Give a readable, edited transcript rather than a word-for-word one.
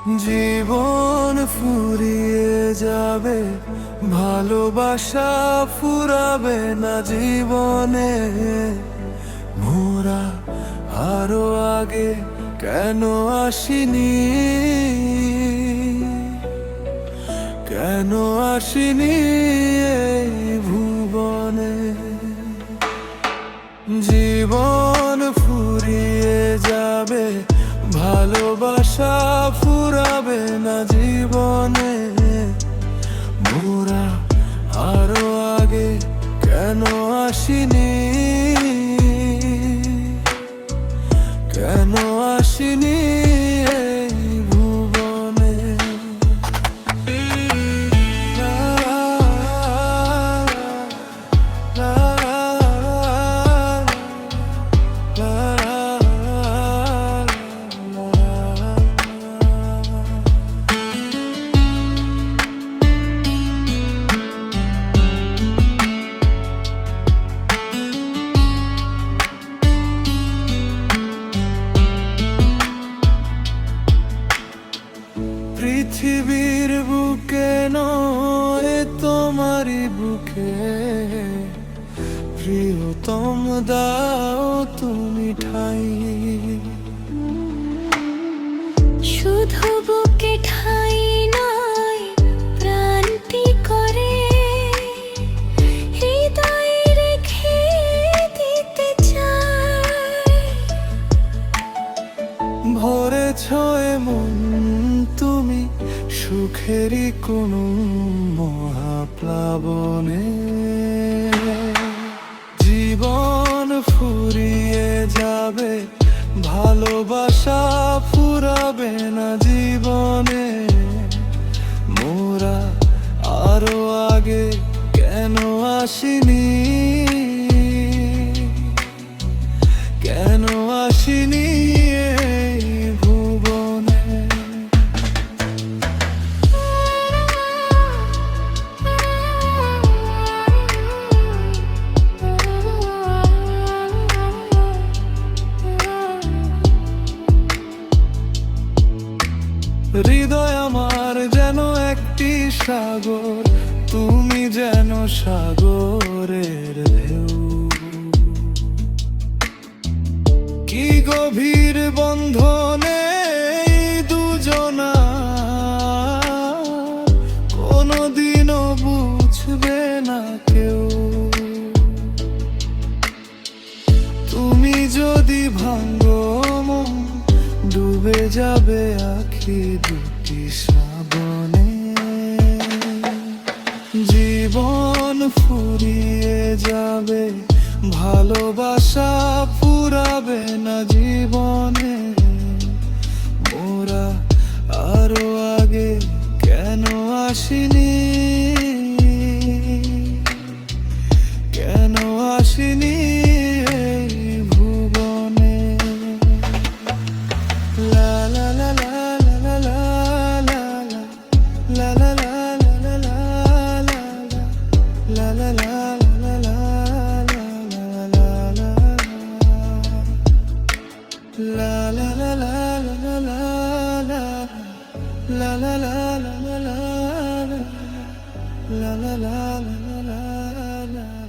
জীবন ফুরিয়ে যাবে, ভালোবাসা ফুরাবে না জীবনে। মোরা আরো আগে কেন আসিনি, কেন আসিনি এই ভুবনে। জীবন ফুরিয়ে যাবে, ভালোবাসা ফুরাবে না জীবনে। মোরা আরো আগে কেন আসিনি, কেন আসিনি এই ভুবনে। লা লা লা পৃথিবীর বুকে নয়, তোমারই বুকে প্রিয়তম দাও তুমি ঠাই। শুধু বুকে ঠাই নয়, প্রাণটি করে হৃদয়ে রেখে দিতে চাই। ভরেছ মন তুমি সুখেরই কোনো মহাপ্লাবনে। জীবন ফুরিয়ে যাবে, ভালোবাসা ফুরাবে না জীবনে। মোরা আরো আগে কেন আসিনি, কেন আসিনি এই ভুবনে। হৃদয় আমার যেন একটি সাগর, তুমি যেন সাগরের ঢেউ। কি গভীর বন্ধনে দুজনা, কোনদিনও বুঝবে না কেউ। তুমি যদি ভাঙো মন, ডুবে যাবে আখি দুটি শ্রাবণে। জীবন ফুরিয়ে যাবে, ভালোবাসা ফুরাবে না জীবনে। মোরা আরো আগে কেন আসিনি, কেন আসিনি এই ভুবনে। লা লা লা লা লা লা লা লা লা লা লা লা লা লা লা লা La la la la la la la la la la la la la la la la la la la la